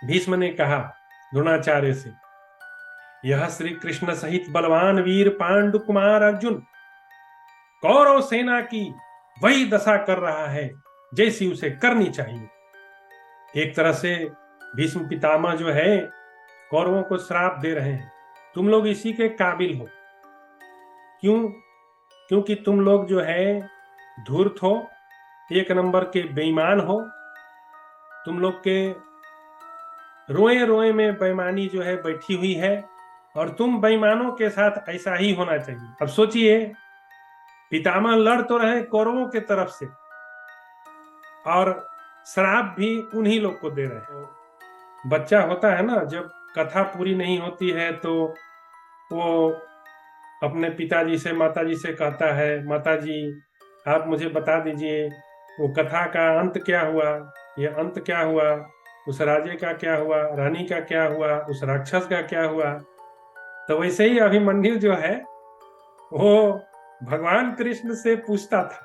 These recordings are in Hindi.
भीष्म ने कहा द्रोणाचार्य से, यह श्री कृष्ण सहित बलवान वीर पांडु कुमार अर्जुन कौरव सेना की वही दशा कर रहा है जैसी उसे करनी चाहिए। एक तरह से भीष्म पितामह जो है कौरवों को श्राप दे रहे हैं, तुम लोग इसी के काबिल हो। क्यों? क्योंकि तुम लोग जो है धूर्त हो, एक नंबर के बेईमान हो। तुम लोग के रोए रोए में बेईमानी जो है बैठी हुई है, और तुम बेईमानों के साथ ऐसा ही होना चाहिए। अब सोचिए, पितामह लड़ तो रहे कौरवों के तरफ से और श्राप भी उन्हीं लोग को दे रहे हैं। बच्चा होता है ना, जब कथा पूरी नहीं होती है तो वो अपने पिताजी से माताजी से कहता है, माताजी आप मुझे बता दीजिए वो कथा का अंत क्या हुआ, ये अंत क्या हुआ, उस राजे का क्या हुआ, रानी का क्या हुआ, उस राक्षस का क्या हुआ। तो वैसे ही अभिमन्यु जो है वो भगवान कृष्ण से पूछता था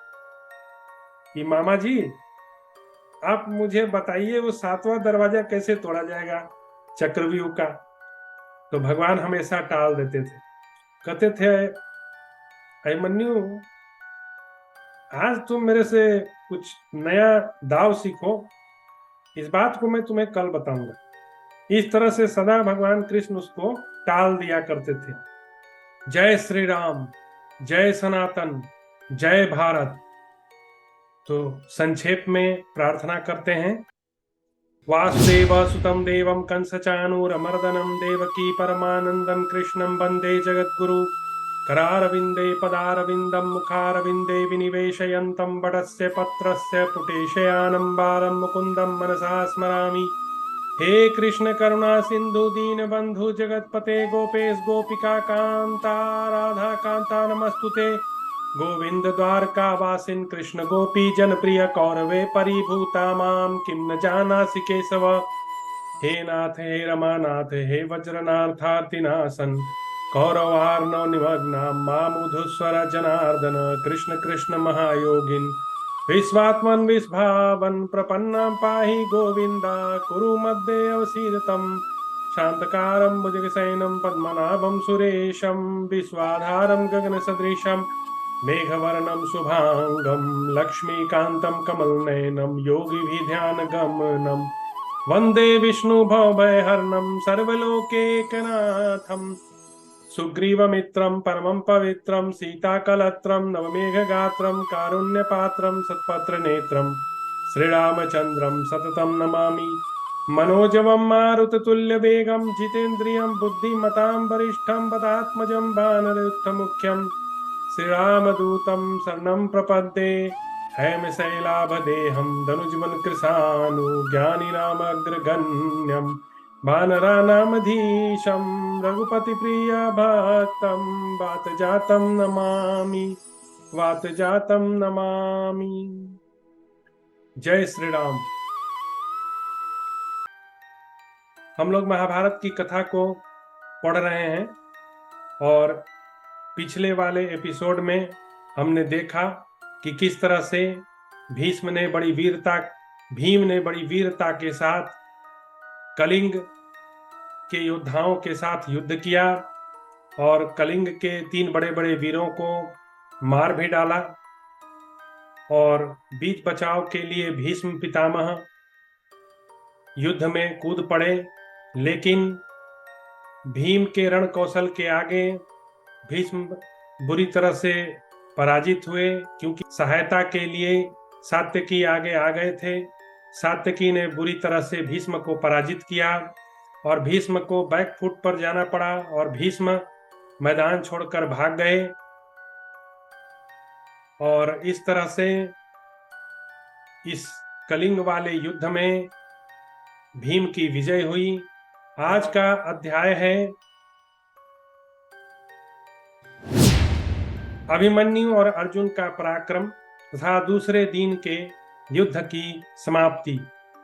कि मामा जी आप मुझे बताइए वो सातवां दरवाजा कैसे तोड़ा जाएगा चक्रव्यूह का। तो भगवान हमेशा टाल देते थे, कहते थे अभिमन्यु आज तुम मेरे से कुछ नया दाव सीखो, इस बात को मैं तुम्हें कल बताऊंगा। इस तरह से सदा भगवान कृष्ण उसको टाल दिया करते थे। जय श्री राम, जय सनातन, जय भारत। तो संक्षेप में प्रार्थना करते हैं। वासुदेव सुतम देवम कंसचानूरमर्दनम देवकी परमानंदम कृष्णं वंदे जगद्गुरु करारविंदे पदारविंदम मुखारविंदे विनिवेशयन्तं वटस्य पत्रस्य पुटेशयानं बालं मुकुन्दं मनसा स्मरामि। हे कृष्ण करुणा सिंधु दीन बंधु जगतपते गोपेश गोपिका कांता राधा कांता नमस्तुते। गोविंद द्वारका वासिन कृष्ण गोपी जन प्रिय कौरवे परिभूता माम किम न जानासि केशव। हे नाथ हे रमानाथ हे वज्रनाथार्तिनाशन कौरवार्णव निमग्ना मामुधुस्वर जनार्दन कृष्ण कृष्ण महायोगिन विश्वात्मन विस्भावन प्रपन्ना पाहि गोविंदा कुरु मध्ये अवसीदतम शांतकारं भुजगशयनं पद्मनाभं सुरेशं विश्वाधारं गगनसदृशं मेघवर्णं शुभांगं लक्ष्मीकान्तं कमलनयनं योगिभिध्यानगमनं वन्दे विष्णु भवभयहरणं सर्वलोकैकनाथं सुग्रीवमित्रं परमं पवित्रं सीताकलत्रं नवमेघगात्रं कारुण्यपात्रं सत्पत्रनेत्रं श्रीरामचन्द्रं सततं नमामि। मनोजवं मारुततुल्यवेगं जितेन्द्रियं बुद्धिमतां वरिष्ठं पदात्मजं वानरयुक्तमुख्यं श्रीरामदूतं शरणं प्रपद्ये। हैमशैलाभदेहं धनुजमन कृशानु ज्ञानिनामग्रगण्यं वानराणामधीशं रघुपतिप्रियभक्तं वातजातं नमामि, वातजातं नमामि। जय श्री राम। हम लोग महाभारत की कथा को पढ़ रहे हैं और पिछले वाले एपिसोड में हमने देखा कि किस तरह से भीष्म ने बड़ी वीरता, भीम ने बड़ी वीरता के साथ कलिंग के योद्धाओं के साथ युद्ध किया और कलिंग के 3 बड़े बड़े वीरों को मार भी डाला। और बीच बचाव के लिए भीष्म पितामह युद्ध में कूद पड़े, लेकिन भीम के रण कौशल के आगे भीष्म बुरी तरह से पराजित हुए, क्योंकि सहायता के लिए सात्यकी आगे आ गए थे। सात्यकी ने बुरी तरह से भीष्म को पराजित किया और भीष्म को बैकफुट पर जाना पड़ा और भीष्म मैदान छोड़कर भाग गए। और इस तरह से इस कलिंग वाले युद्ध में भीम की विजय हुई। आज का अध्याय है अभिमन्यु और अर्जुन का पराक्रम तथा दूसरे दिन के युद्ध की समाप्ति।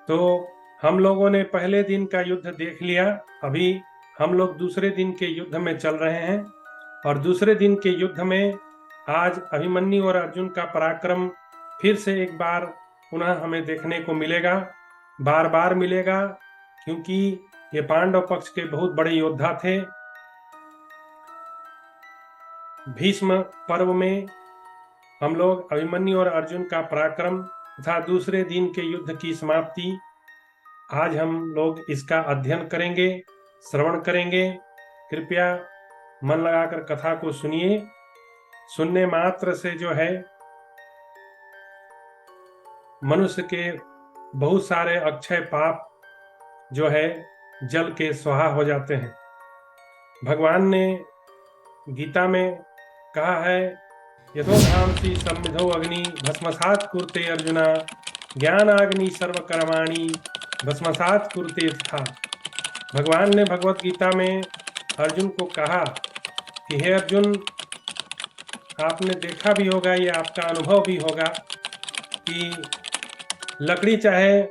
तो हम लोगों ने पहले दिन का युद्ध देख लिया, अभी हम लोग दूसरे दिन के युद्ध में चल रहे हैं। और दूसरे दिन के युद्ध में आज अभिमन्यु और अर्जुन का पराक्रम फिर से एक बार पुनः हमें देखने को मिलेगा, बार बार मिलेगा। क्योंकि ये पांडव पक्ष के बहुत बड़े योद्धा थे। भीष्म पर्व में हम लोग अभिमन्यु और अर्जुन का पराक्रम तथा दूसरे दिन के युद्ध की समाप्ति, आज हम लोग इसका अध्ययन करेंगे, श्रवण करेंगे। कृपया मन लगाकर कथा को सुनिए। सुनने मात्र से जो है मनुष्य के बहुत सारे अक्षय पाप जो है जल के स्वाहा हो जाते हैं। भगवान ने गीता में कहा है, यथोधांसि सम्मिधो अग्नि भस्मसात् कुरुते अर्जुना ज्ञानाग्नि सर्वकर्माणि भस्मसात् कुरुते तथा। भगवान ने भगवत गीता में अर्जुन को कहा कि हे अर्जुन, आपने देखा भी होगा, ये आपका अनुभव भी होगा कि लकड़ी चाहे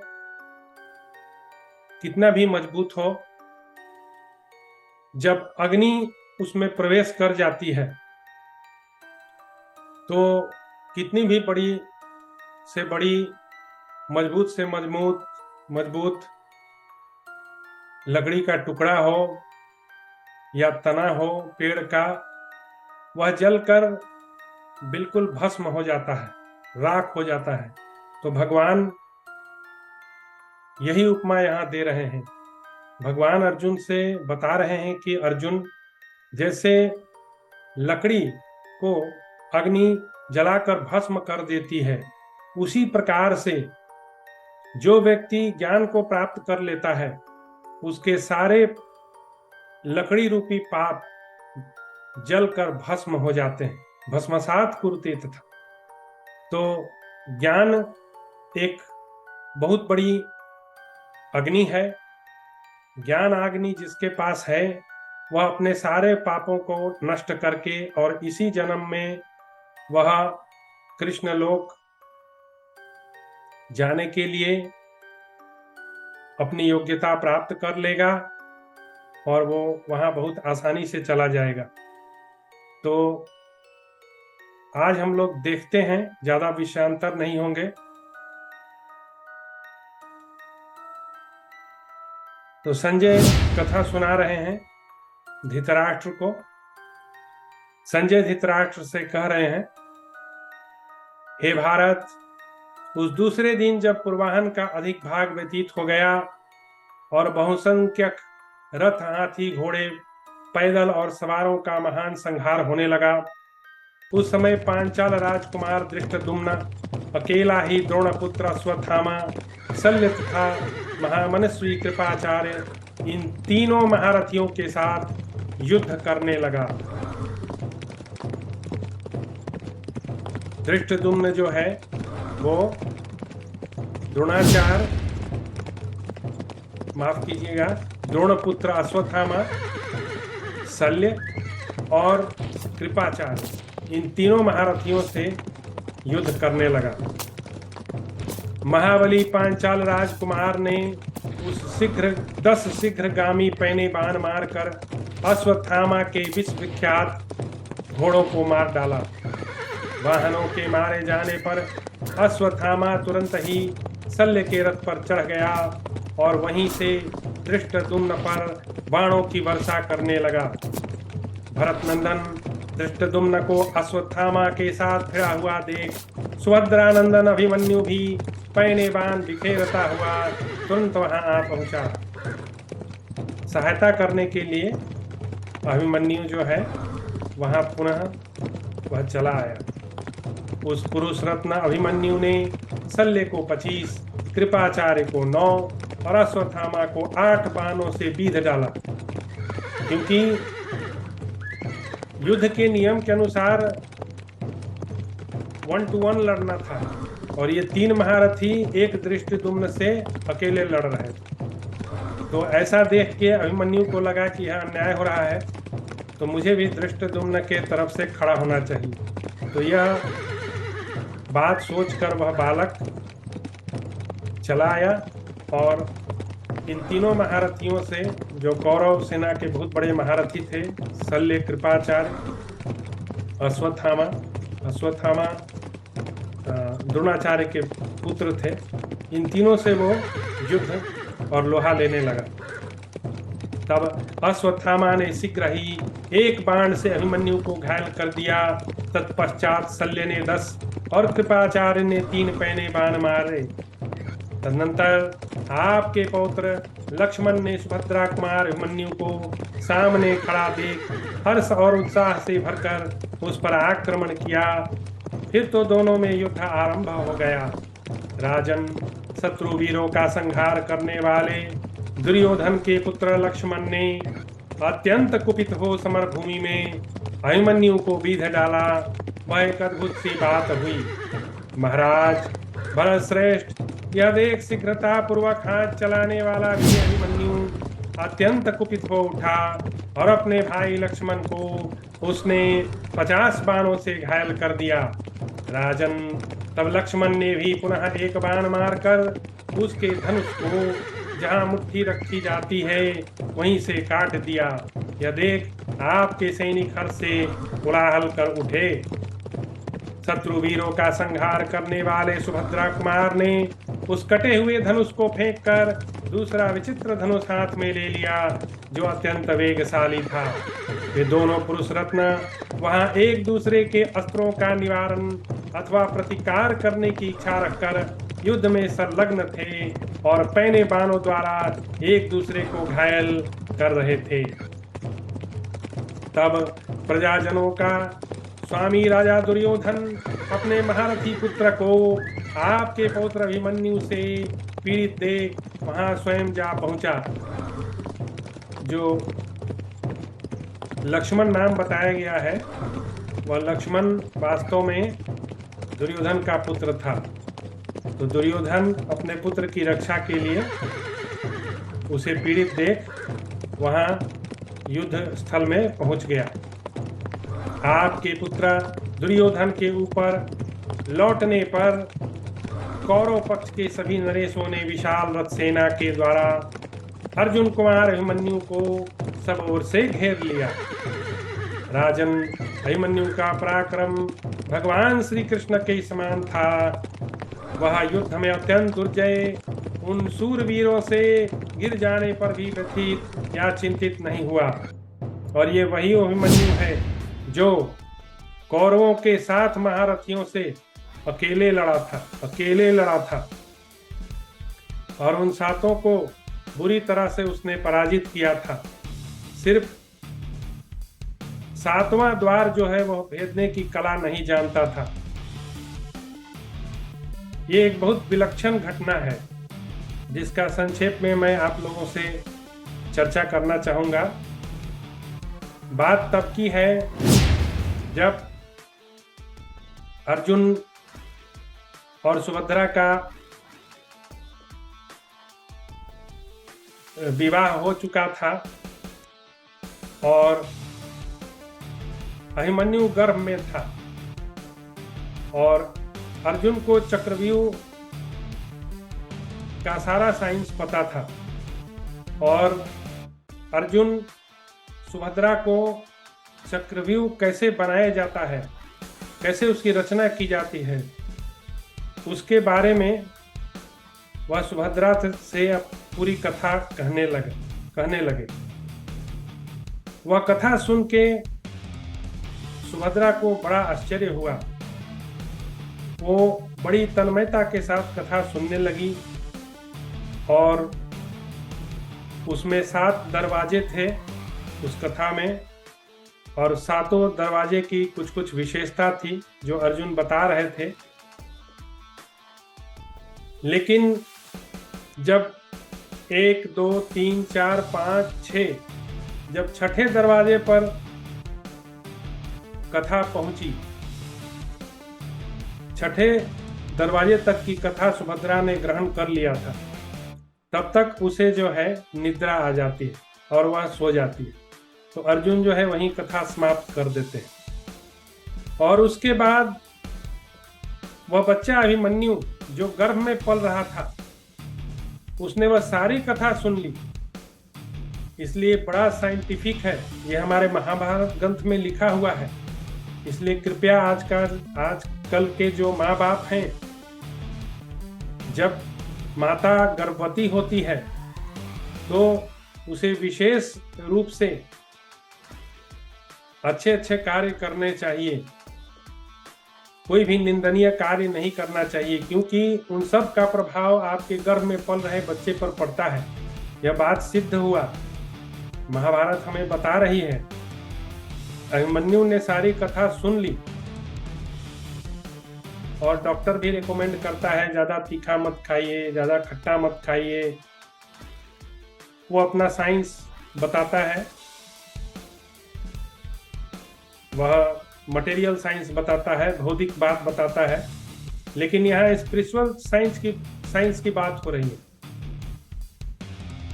कितना भी मजबूत हो, जब अग्नि उसमें प्रवेश कर जाती है तो कितनी भी बड़ी से बड़ी, मजबूत से मजबूत लकड़ी का टुकड़ा हो या तना हो पेड़ का, वह जलकर बिल्कुल भस्म हो जाता है, राख हो जाता है। तो भगवान यही उपमा यहाँ दे रहे हैं। भगवान अर्जुन से बता रहे हैं कि अर्जुन, जैसे लकड़ी को अग्नि जलाकर भस्म कर देती है, उसी प्रकार से जो व्यक्ति ज्ञान को प्राप्त कर लेता है, उसके सारे लकड़ी रूपी पाप जलकर भस्म हो जाते हैं, भस्मसात् कुरुते तथा। तो ज्ञान एक बहुत बड़ी अग्नि है। ज्ञान अग्नि जिसके पास है, वह अपने सारे पापों को नष्ट करके और इसी जन्म में वह कृष्ण लोक जाने के लिए अपनी योग्यता प्राप्त कर लेगा और वो वहां बहुत आसानी से चला जाएगा। तो आज हम लोग देखते हैं, ज्यादा विषयांतर नहीं होंगे। तो संजय कथा सुना रहे हैं धृतराष्ट्र को। संजय धृतराष्ट्र से कह रहे हैं, हे भारत, उस दूसरे दिन जब पूर्वाहन का अधिक भाग व्यतीत हो गया और बहुसंख्यक रथ, हाथी, घोड़े, पैदल और सवारों का महान संहार होने लगा, उस समय पांचाल राजकुमार धृष्टद्युम्न अकेला ही द्रोणपुत्र अश्वत्थामा, शल्य तथा महामनस्वी कृपाचार्य, इन तीनों महारथियों के साथ युद्ध करने लगा। धृष्टद्युम्न जो है वो द्रोणाचार्य, माफ कीजिएगा, द्रोणपुत्र अश्वत्थामा, शल्य और कृपाचार्य, इन तीनों महारथियों से युद्ध करने लगा। महाबली पांचाल राजकुमार ने उस 10 शीघ्रगामी पैने बाण मारकर अश्वत्थामा के विश्व विख्यात घोड़ों को मार डाला। वाहनों के मारे जाने पर अश्वत्थामा तुरंत ही शल्य के रथ पर चढ़ गया और वहीं से धृष्टद्युम्न पर बाणों की वर्षा करने लगा। भरतनंदन धृष्टद्युम्न को अश्वत्थामा के साथ भिड़ा हुआ देख सुभद्रानंदन अभिमन्यु भी पैने बाण बिखेरता हुआ तुरंत वहां आ पहुंचा। सहायता करने के लिए अभिमन्यु जो है वहां पुनः वह चला आया। उस पुरुष रत्न अभिमन्यु ने शल्य को 25, कृपाचार्य को 9 और अश्वत्थामा को 8 बाणों से बीध डाला। क्योंकि युद्ध के नियम के अनुसार 1 to 1 लड़ना था और ये 3 महारथी एक धृष्टद्युम्न से अकेले लड़ रहे थे। तो ऐसा देख के अभिमन्यु को लगा कि यहाँ अन्याय हो रहा है, तो मुझे भी धृष्टद्युम्न के तरफ से खड़ा होना चाहिए। तो यह बात सोचकर वह बालक चला आया और इन तीनों महारथियों से, जो कौरव सेना के बहुत बड़े महारथी थे, शल्य, कृपाचार्य, अश्वत्थामा द्रोणाचार्य के पुत्र थे, इन तीनों से वो युद्ध और लोहा लेने लगा। तब अश्वत्थामा ने शीघ्र ही एक बाण से अभिमन्यु को घायल कर दिया। तत्पश्चात शल्य ने 10 और कृपाचार्य ने 3 पैने बाण मारे। तदनंतर आपके पौत्र लक्ष्मण ने सुभद्रा कुमार अभिमन्यु को सामने खड़ा देख हर्ष और उत्साह से भरकर उस पर आक्रमण किया। फिर तो दोनों में युद्ध आरंभ हो गया। राजन, शत्रु वीरों का संहार करने वाले दुर्योधन के पुत्र लक्ष्मण ने अत्यंत कुपित हो समरभूमि में अभिमन्यु को बीध डाला। वह एक अद्भुत सी बात हुई। महाराज भरत श्रेष्ठ, यह देख शीघ्रता पूर्वक हाथ चलाने वाला भी अभिमन्यु अत्यंत कुपित हो उठा और अपने भाई लक्ष्मण को उसने 50 बाणों से घायल कर दिया। राजन, तब लक्ष्मण ने भी पुनः एक बाण मारकर उसके धनुष को जहां मुट्ठी रखी जाती है वहीं से काट दिया। यह देख आपके सैनिक हर्ष से कोलाहल कर उठे। शत्रु वीरों का संहार करने वाले सुभद्रा कुमार ने उस कटे हुए धनुष को फेंककर दूसरा विचित्र धनुष हाथ में ले लिया जो अत्यंत वेगशाली था। वे दोनों पुरुष रत्न वहां एक दूसरे के अस्त्रों का निवारण अथवा प्रतिकार करने की इच्छा रखकर युद्ध में संलग्न थे और पैने बाणों द्वारा एक दूसरे को घायल कर रहे थे। तब प्रजाजनों का स्वामी राजा दुर्योधन अपने महारथी पुत्र को आपके पौत्र अभिमन्यु से पीड़ित देख वहां स्वयं जा पहुंचा। जो लक्ष्मण नाम बताया गया है वह लक्ष्मण वास्तव में दुर्योधन का पुत्र था। तो दुर्योधन अपने पुत्र की रक्षा के लिए उसे पीड़ित देख वहां युद्ध स्थल में पहुंच गया। आपके पुत्र दुर्योधन के ऊपर लौटने पर कौरव पक्ष के सभी नरेशों ने विशाल रथ सेना के द्वारा अर्जुन कुमार अभिमन्यु को सब ओर से घेर लिया। राजन, अभिमन्यु का पराक्रम भगवान श्री कृष्ण के समान था। वह युद्ध में अत्यंत दुर्जय उन सूरवीरों से गिर जाने पर भी व्यथित या चिंतित नहीं हुआ। और ये वही अभिमन्यु है जो कौरवों के 7 महारथियों से अकेले लड़ा था और उन 7 को बुरी तरह से उसने पराजित किया था। सिर्फ 7वां द्वार जो है वह भेदने की कला नहीं जानता था। ये एक बहुत विलक्षण घटना है जिसका संक्षेप में मैं आप लोगों से चर्चा करना चाहूंगा। बात तब की है जब अर्जुन और सुभद्रा का विवाह हो चुका था और अभिमन्यु गर्भ में था और अर्जुन को चक्रव्यूह का सारा साइंस पता था और अर्जुन सुभद्रा को चक्रव्यूह कैसे बनाया जाता है, कैसे उसकी रचना की जाती है, उसके बारे में वह सुभद्रा से पूरी कथा कहने लगे। वह कथा सुन के सुभद्रा को बड़ा आश्चर्य हुआ। वो बड़ी तन्मयता के साथ कथा सुनने लगी और उसमें 7 दरवाजे थे उस कथा में और 7 दरवाजे की कुछ विशेषता थी जो अर्जुन बता रहे थे। लेकिन जब 1, 2, 3, 4, 5, 6 जब 6ठे दरवाजे पर कथा पहुंची, 6ठे दरवाजे तक की कथा सुभद्रा ने ग्रहण कर लिया था, तब तक उसे जो है निद्रा आ जाती है और वह सो जाती है। तो अर्जुन जो है वहीं कथा समाप्त कर देते हैं और उसके बाद वह बच्चा अभिमन्यु जो गर्भ में पल रहा था उसने वह सारी कथा सुन ली। इसलिए बड़ा साइंटिफिक है, ये हमारे महाभारत ग्रंथ में लिखा हुआ है। इसलिए कृपया आजकल के जो माँ बाप हैं, जब माता गर्भवती होती है तो उसे विशेष रूप से अच्छे अच्छे कार्य करने चाहिए, कोई भी निंदनीय कार्य नहीं करना चाहिए, क्योंकि उन सब का प्रभाव आपके गर्भ में पल रहे बच्चे पर पड़ता है। यह बात सिद्ध हुआ, महाभारत हमें बता रही है। अभिमन्यु ने सारी कथा सुन ली और डॉक्टर भी रिकमेंड करता है ज्यादा तीखा मत खाइए, ज्यादा खट्टा मत खाइए। वो अपना साइंस बताता है, वह मटेरियल साइंस बताता है, भौतिक बात बताता है, लेकिन यहाँ स्पिरिचुअल साइंस की बात हो रही है।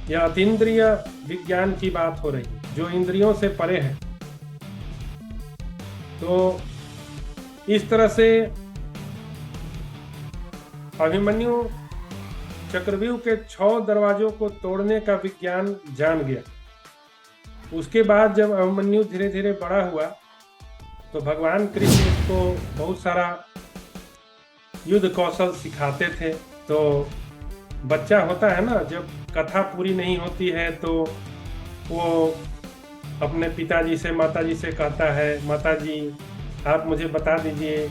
यह अतीन्द्रिय विज्ञान की बात हो रही है, जो इंद्रियों से परे है। तो इस तरह से अभिमन्यु चक्रव्यूह के 6 दरवाजों को तोड़ने का विज्ञान जान गया। उसके बाद जब अभिमन्यु धीरे धीरे बड़ा हुआ तो भगवान कृष्ण उसको बहुत सारा युद्ध कौशल सिखाते थे। तो बच्चा होता है ना, जब कथा पूरी नहीं होती है तो वो अपने पिताजी से माताजी से कहता है, माताजी आप मुझे बता दीजिए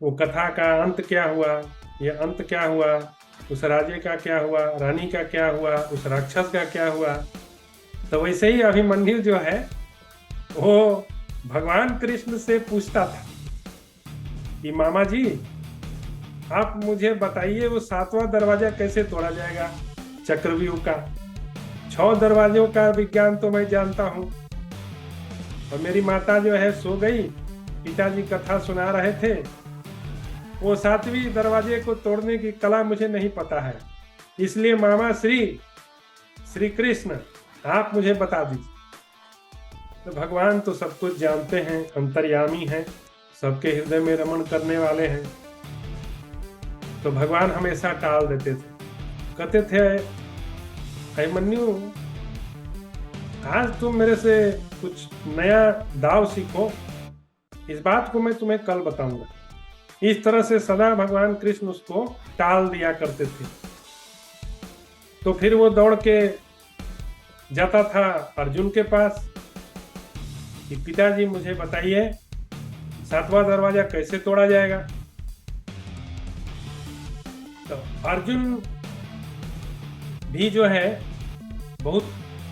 वो कथा का अंत क्या हुआ, ये अंत क्या हुआ, उस राजे का क्या हुआ, रानी का क्या हुआ, उस राक्षस का क्या हुआ। तो वैसे ही अभिमन्यु जो है वो भगवान कृष्ण से पूछता था कि मामा जी आप मुझे बताइए वो 7वां दरवाजा कैसे तोड़ा जाएगा चक्रव्यूह का। 6 दरवाजों का विज्ञान तो मैं जानता हूँ, और मेरी माता जो है सो गई, पिताजी कथा सुना रहे थे, वो 7वीं दरवाजे को तोड़ने की कला मुझे नहीं पता है। इसलिए मामा श्री कृष्ण आप मुझे बता दीजिए। तो भगवान तो सब कुछ जानते हैं, अंतर्यामी हैं, सबके हृदय में रमण करने वाले हैं। तो भगवान हमेशा टाल देते थे, कहते थे अभिमन्यु आज तुम मेरे से कुछ नया दाव सीखो, इस बात को मैं तुम्हें कल बताऊंगा। इस तरह से सदा भगवान कृष्ण उसको टाल दिया करते थे। तो फिर वो दौड़ के जाता था अर्जुन के पास कि पिताजी मुझे बताइए 7वां दरवाजा कैसे तोड़ा जाएगा। तो अर्जुन भी जो है बहुत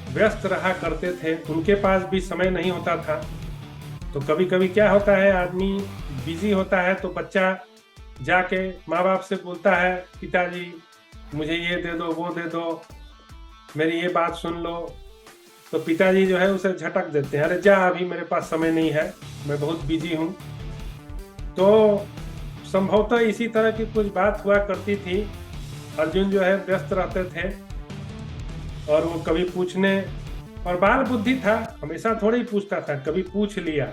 व्यस्त रहा करते थे, उनके पास भी समय नहीं होता था। तो कभी कभी क्या होता है, आदमी बिजी होता है तो बच्चा जाके माँ बाप से बोलता है पिताजी मुझे ये दे दो, वो दे दो, मेरी ये बात सुन लो। तो पिताजी जो है उसे झटक देते हैं, अरे जा अभी मेरे पास समय नहीं है, मैं बहुत बिजी हूँ। तो संभवतः इसी तरह की कुछ बात हुआ करती थी। अर्जुन जो है व्यस्त रहते थे और वो कभी पूछने, और बाल बुद्धि था, हमेशा थोड़ा ही पूछता था, कभी पूछ लिया,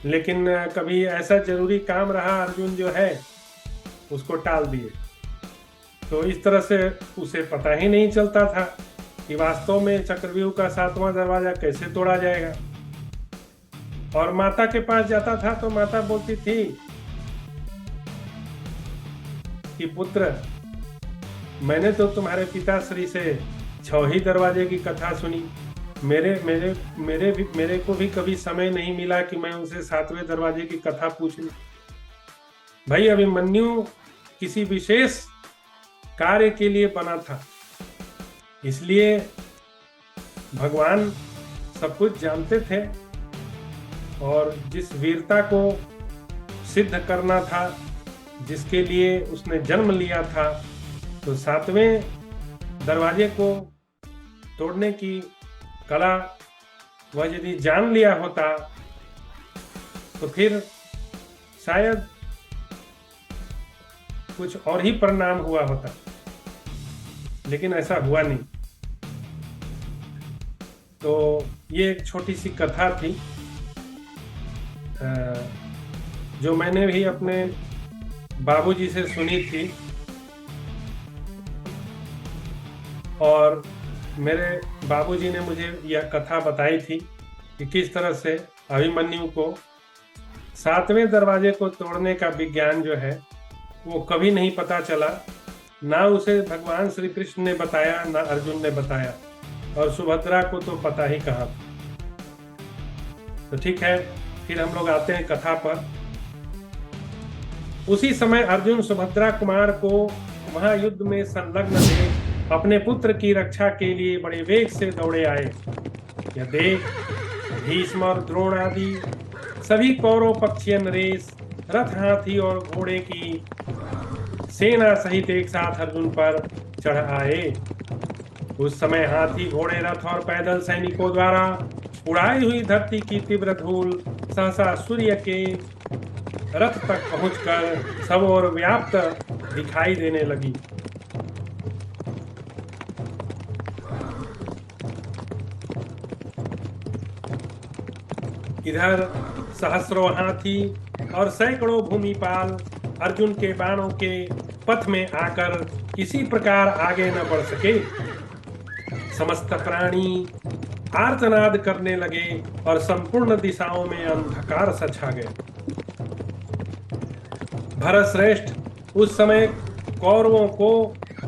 लेकिन कभी ऐसा जरूरी काम रहा अर्जुन जो है उसको टाल दिए। तो इस तरह से उसे पता ही नहीं चलता था कि वास्तव में चक्रव्यूह का 7वां दरवाजा कैसे तोड़ा जाएगा। और माता के पास जाता था तो माता बोलती थी कि पुत्र मैंने तो तुम्हारे पिताश्री से 6 ही दरवाजे की कथा सुनी, मेरे को भी कभी समय नहीं मिला कि मैं उनसे 7वें दरवाजे की कथा पूछ लूं। भाई अभिमन्यु किसी विशेष कार्य के लिए बना था, इसलिए भगवान सब कुछ जानते थे, और जिस वीरता को सिद्ध करना था, जिसके लिए उसने जन्म लिया था, तो 7वें दरवाजे को तोड़ने की कला वह यदि जान लिया होता तो फिर शायद कुछ और ही परिणाम हुआ होता, लेकिन ऐसा हुआ नहीं। तो ये एक छोटी सी कथा थी जो मैंने भी अपने बाबूजी से सुनी थी, और मेरे बाबूजी ने मुझे यह कथा बताई थी कि किस तरह से अभिमन्यु को 7वें दरवाजे को तोड़ने का विज्ञान जो है वो कभी नहीं पता चला, ना उसे भगवान श्री कृष्ण ने बताया, ना अर्जुन ने बताया। और सुभद्रा को तो पता ही कहाँ था। तो ठीक है, फिर हम लोग आते हैं कथा पर। उसी समय अर्जुन सुभद्रा कुमार को महायुद्ध में संलग्न देख अपने पुत्र की रक्षा के लिए बड़े वेग से दौड़े आए। यह देख भीष्म और द्रोण आदि सभी कौरव पक्षीय नरेश रथ, हाथी और घोड़े की सेना सहित एक साथ अर्जुन पर चढ़ आए। उस समय हाथी, घोड़े, रथ और पैदल सैनिकों द्वारा उड़ाई हुई धरती की तीव्र धूल सहसा सूर्य के रथ तक पहुंचकर सब ओर व्याप्त दिखाई देने लगी। इधर सहस्रों हाथी और सैकड़ों भूमिपाल अर्जुन के बाणों के पथ में आकर किसी प्रकार आगे न बढ़ सके। समस्त प्राणी आर्तनाद करने लगे और संपूर्ण दिशाओं में अंधकार सा छा गया। भरत श्रेष्ठ उस समय कौरवों को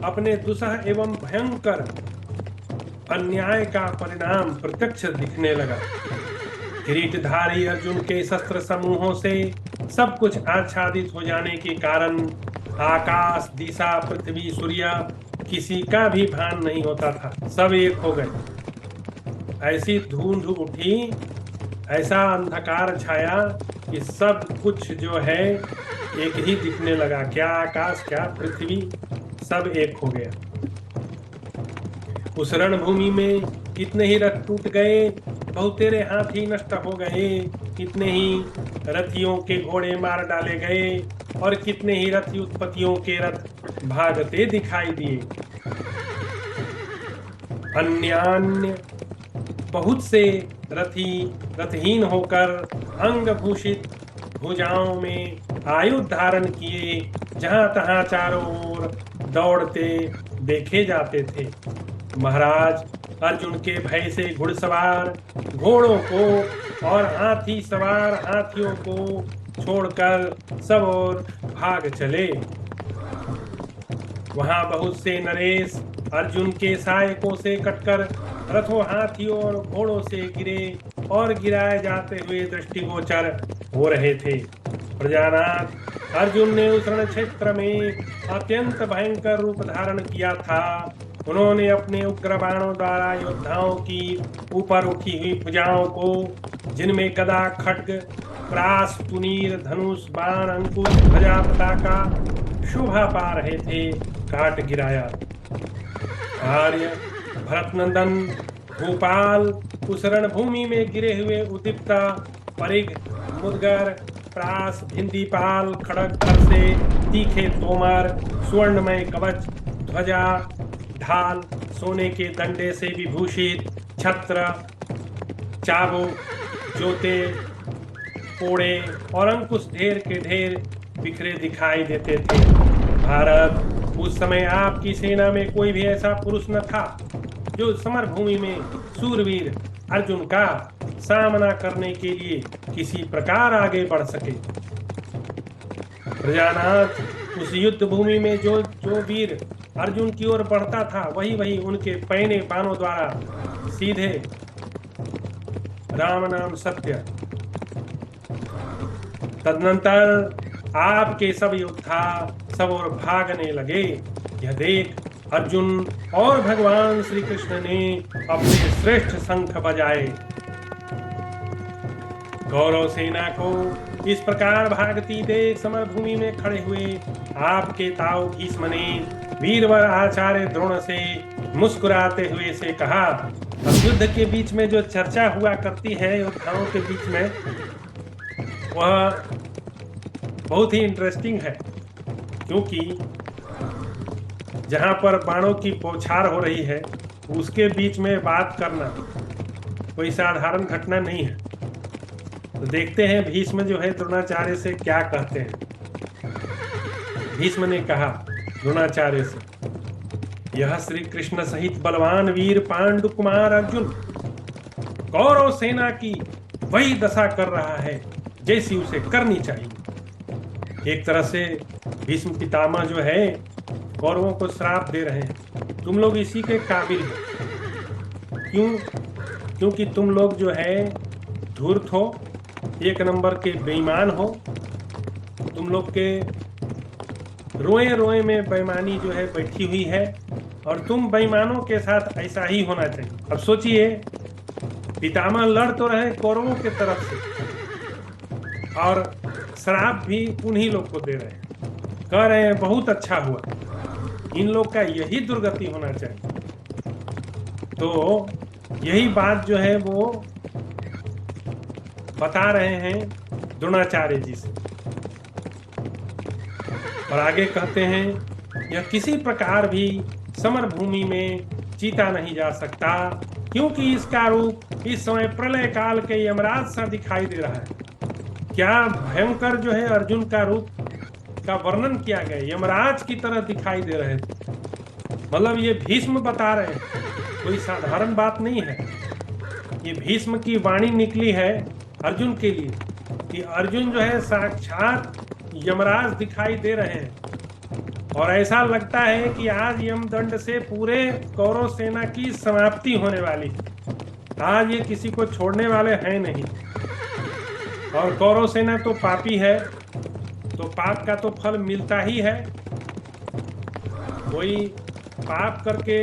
अपने दुस्सह एवं भयंकर अन्याय का परिणाम प्रत्यक्ष दिखने लगा। किरीटधारी अर्जुन के शस्त्र समूहों से सब कुछ आच्छादित हो जाने के कारण आकाश, दिशा, पृथ्वी, सूर्य किसी का भी भान नहीं होता था। सब एक हो गए। ऐसी धुंध उठी, ऐसा अंधकार छाया कि सब कुछ जो है एक ही दिखने लगा। क्या आकाश, क्या पृथ्वी, सब एक हो गया। उस रणभूमि में कितने ही रथ टूट गए, बहुतेरे हाथी नष्ट हो गए, कितने ही रथियों के घोड़े मार डाले गए और कितने ही रथी उत्पत्तियों के रथ भागते दिखाई दिए। अन्यान्य बहुत से रथी रथहीन होकर अंग भूषित भुजाओं में आयुध धारण किए जहां तहां चारों ओर दौड़ते देखे जाते थे। महाराज अर्जुन के भय से घुड़सवार घोड़ों को और हाथी सवार हाथियों को छोड़कर सब ओर भाग चले। वहां बहुत से नरेश अर्जुन के सहायकों से कटकर रथों, हाथियों और घोड़ों से गिरे और गिराए जाते हुए दृष्टिगोचर हो रहे थे। प्रजानाथ अर्जुन ने उस रण क्षेत्र में अत्यंत भयंकर रूप धारण किया था। उन्होंने अपने उग्र बाणों द्वारा योद्धाओं की ऊपर उठी हुई भुजाओं को, जिनमें गदा, खड्ग, प्रास, तुनीर, धनुष, बाण, अंकुश, ध्वजा, पताका शोभा पा रहे थे, काट गिराया। आर्य, भरतनंदन, भूपाल उस रणभूमि में गिरे हुए उद्दीप्ता, परिघ, मुदगर, प्रास, भिंदीपाल, खड़ग, फरसे, तीखे तोमर, स्वर्णमय कवच, ध्वजा, ढाल, सोने के दंडे से विभूषित, छत्र, चाबुक, जोते, कोड़े और अंकुश ढेर के ढेर बिखरे दिखाई देते थे। भारत, उस समय आपकी सेना में कोई भी ऐसा पुरुष न था जो समर भूमि में सूरवीर अर्जुन का सामना करने के लिए किसी प्रकार आगे बढ़ सके। प्रजानाथ, उस युद्ध भूमि में जो वीर अर्जुन की ओर बढ़ता था, वही उनके पैने बाणों द्वारा सीधे राम नाम सत्य। तदनंतर आपके सब योद्धा सब ओर भागने लगे। यह देख अर्जुन और भगवान श्री कृष्ण ने अपने श्रेष्ठ शंख बजाए। कौरव सेना को इस प्रकार भागती देख समर भूमि में खड़े हुए आपके ताऊ भीष्म ने वीरवर आचार्य द्रोण से मुस्कुराते हुए से कहा, अब युद्ध के बीच में जो चर्चा हुआ करती है योद्धाओं के बीच में, वह बहुत ही इंटरेस्टिंग है, क्योंकि जहां पर बाणों की बौछार हो रही है उसके बीच में बात करना कोई साधारण घटना नहीं है। तो देखते हैं भीष्म जो है द्रोणाचार्य से क्या कहते हैं। भीष्म ने कहा द्रोणाचार्य से, यह श्री कृष्ण सहित बलवान वीर पांडु कुमार अर्जुन कौरव सेना की वही दशा कर रहा है जैसी उसे करनी चाहिए। एक तरह से भीष्म पितामह जो है कौरवों को श्राप दे रहे हैं, तुम लोग इसी के काबिल हो। क्यों? क्योंकि तुम लोग जो है धूर्त हो, एक नंबर के बेईमान हो। तुम लोग के रोए रोए में बेईमानी जो है बैठी हुई है, और तुम बेईमानों के साथ ऐसा ही होना चाहिए। अब सोचिए, पितामह लड़ तो रहे कौरवों के तरफ से, और श्राप भी उन्हीं लोग को दे रहे हैं, कह रहे हैं बहुत अच्छा हुआ, इन लोग का यही दुर्गति होना चाहिए। तो यही बात जो है वो बता रहे हैं द्रोणाचार्य जी से। और आगे कहते हैं, यह किसी प्रकार भी समर भूमि में जीता नहीं जा सकता, क्योंकि इसका रूप इस समय प्रलय काल के यमराज सा दिखाई दे रहा है। क्या भयंकर जो है अर्जुन का रूप का वर्णन किया गया, यमराज की तरह दिखाई दे रहे थे। मतलब ये भीष्म बता रहे हैं, कोई साधारण बात नहीं है। ये भीष्म की वाणी निकली है अर्जुन के लिए कि अर्जुन जो है साक्षात यमराज दिखाई दे रहे हैं, और ऐसा लगता है कि आज यमदंड से पूरे कौरव सेना की समाप्ति होने वाली है। आज ये किसी को छोड़ने वाले हैं नहीं। और कौरव सेना तो पापी है, तो पाप का तो फल मिलता ही है। कोई पाप करके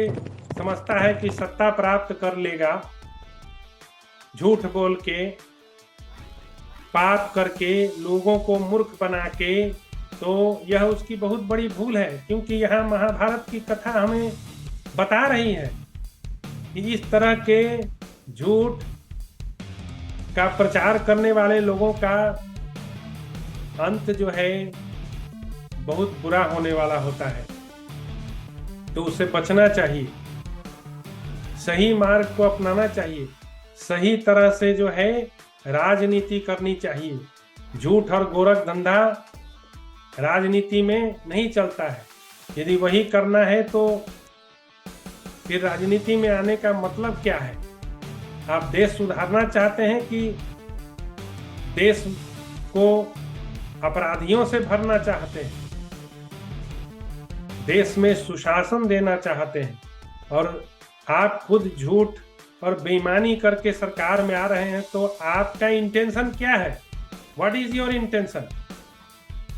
समझता है कि सत्ता प्राप्त कर लेगा, झूठ बोल के, पाप करके, लोगों को मूर्ख बना के, तो यह उसकी बहुत बड़ी भूल है। क्योंकि यहाँ महाभारत की कथा हमें बता रही है कि इस तरह के झूठ का प्रचार करने वाले लोगों का अंत जो है बहुत बुरा होने वाला होता है। तो उससे बचना चाहिए, सही मार्ग को अपनाना चाहिए, सही तरह से जो है राजनीति करनी चाहिए। झूठ और गोरख धंधा राजनीति में नहीं चलता है। यदि वही करना है तो फिर राजनीति में आने का मतलब क्या है? आप देश सुधारना चाहते हैं कि देश को अपराधियों से भरना चाहते हैं? देश में सुशासन देना चाहते हैं, और आप खुद झूठ और बेईमानी करके सरकार में आ रहे हैं, तो आपका इंटेंशन क्या है? What is your intention?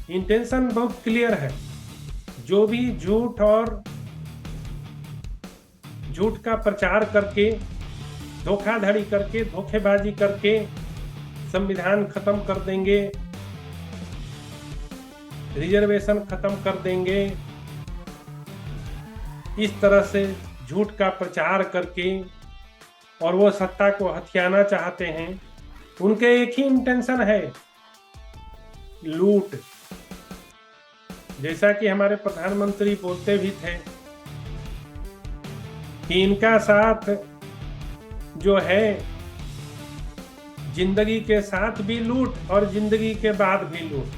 Intention बहुत क्लियर है। जो भी झूठ और झूठ का प्रचार करके, धोखाधड़ी करके, धोखेबाजी करके संविधान खत्म कर देंगे, रिजर्वेशन खत्म कर देंगे, इस तरह से झूठ का प्रचार करके और वो सत्ता को हथियाना चाहते हैं, उनके एक ही इंटेंशन है, लूट। जैसा कि हमारे प्रधानमंत्री बोलते भी थे कि इनका साथ जो है जिंदगी के साथ भी लूट और जिंदगी के बाद भी लूट।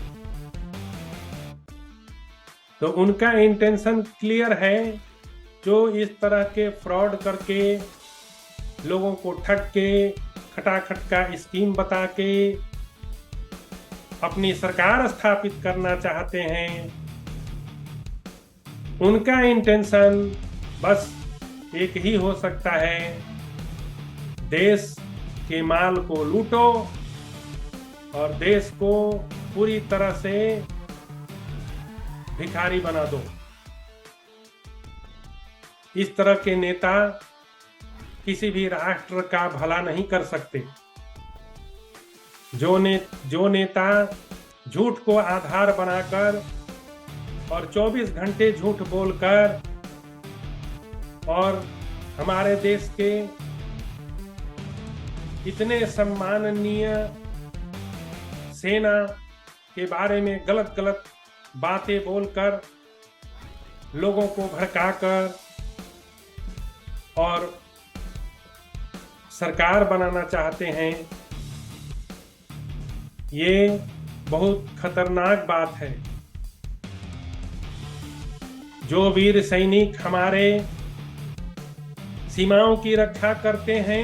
तो उनका इंटेंशन क्लियर है। जो इस तरह के फ्रॉड करके, लोगों को ठग के, खटाखट का स्कीम बता के अपनी सरकार स्थापित करना चाहते हैं, उनका इंटेंशन बस एक ही हो सकता है, देश के माल को लूटो और देश को पूरी तरह से भिखारी बना दो। इस तरह के नेता किसी भी राष्ट्र का भला नहीं कर सकते। जो नेता झूठ को आधार बनाकर और 24 घंटे झूठ बोलकर और हमारे देश के इतने सम्माननीय सेना के बारे में गलत गलत बातें बोलकर लोगों को भड़काकर और सरकार बनाना चाहते हैं, ये बहुत खतरनाक बात है। जो वीर सैनिक हमारे सीमाओं की रक्षा करते हैं,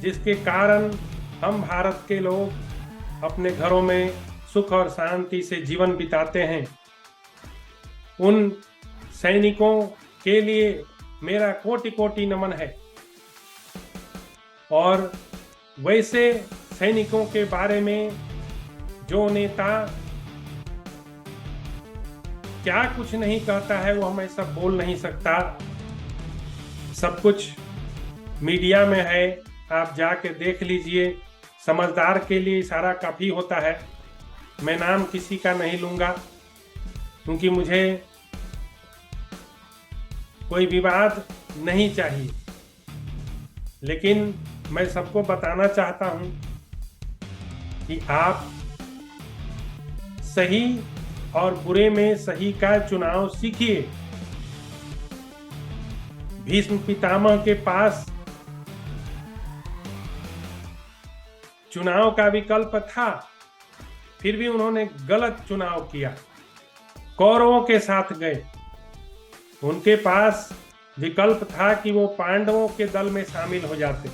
जिसके कारण हम भारत के लोग अपने घरों में सुख और शांति से जीवन बिताते हैं, उन सैनिकों के लिए मेरा कोटि कोटि नमन है। और वैसे सैनिकों के बारे में जो नेता क्या कुछ नहीं कहता है वो मैं सब बोल नहीं सकता। सब कुछ मीडिया में है, आप जाके देख लीजिए। समझदार के लिए इशारा काफी होता है। मैं नाम किसी का नहीं लूंगा क्योंकि मुझे कोई विवाद नहीं चाहिए, लेकिन मैं सबको बताना चाहता हूं कि आप सही और बुरे में सही का चुनाव सीखिए। भीष्म पितामह के पास चुनाव का विकल्प था, फिर भी उन्होंने गलत चुनाव किया, कौरवों के साथ गए। उनके पास विकल्प था कि वो पांडवों के दल में शामिल हो जाते,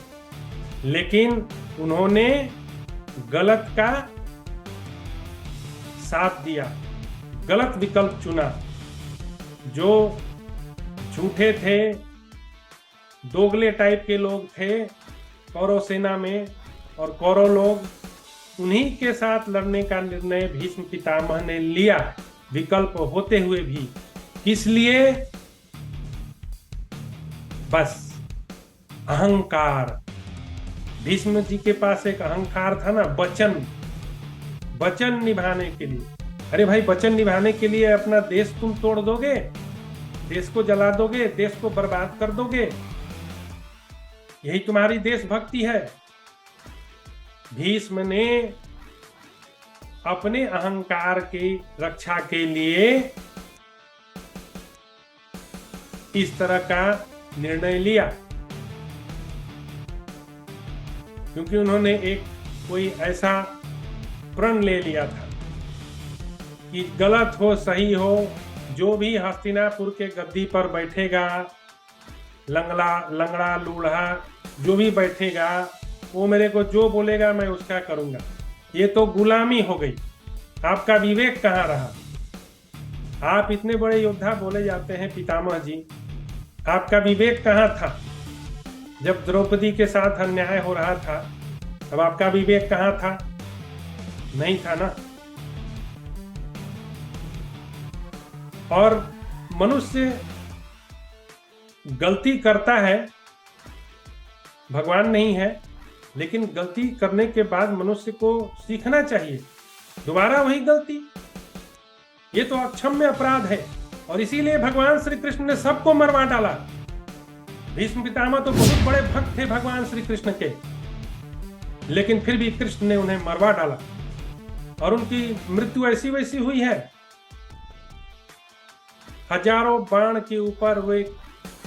लेकिन उन्होंने गलत का साथ दिया, गलत विकल्प चुना। जो झूठे थे, दोगले टाइप के लोग थे कौरव सेना में, और कौरव लोग उन्हीं के साथ लड़ने का निर्णय भीष्म पितामह ने लिया, विकल्प होते हुए भी। किस लिए? बस अहंकार। भीष्म जी के पास एक अहंकार था ना, वचन निभाने के लिए। अरे भाई, वचन निभाने के लिए अपना देश तुम तोड़ दोगे, देश को जला दोगे, देश को बर्बाद कर दोगे, यही तुम्हारी देशभक्ति है। भीष्म ने अपने अहंकार की रक्षा के लिए इस तरह का निर्णय लिया, क्योंकि उन्होंने कोई ऐसा प्रण ले लिया था कि गलत हो सही हो, जो भी हस्तिनापुर के गद्दी पर बैठेगा, लंगड़ा लूढ़ा जो भी बैठेगा, वो मेरे को जो बोलेगा मैं उसका करूंगा। ये तो गुलामी हो गई। आपका विवेक कहाँ रहा? आप इतने बड़े योद्धा बोले जाते हैं पितामह जी, आपका विवेक कहाँ था? जब द्रौपदी के साथ अन्याय हो रहा था तब आपका विवेक कहाँ था? नहीं था ना। और मनुष्य गलती करता है, भगवान नहीं है, लेकिन गलती करने के बाद मनुष्य को सीखना चाहिए। दोबारा वही गलती, ये तो अक्षम्य अपराध है। और इसीलिए भगवान श्री कृष्ण ने सबको मरवा डाला। भीष्म पितामह तो बहुत बड़े भक्त थे भगवान श्री कृष्ण के, लेकिन फिर भी कृष्ण ने उन्हें मरवा डाला, और उनकी मृत्यु ऐसी वैसी हुई है। हजारों बाण के ऊपर वे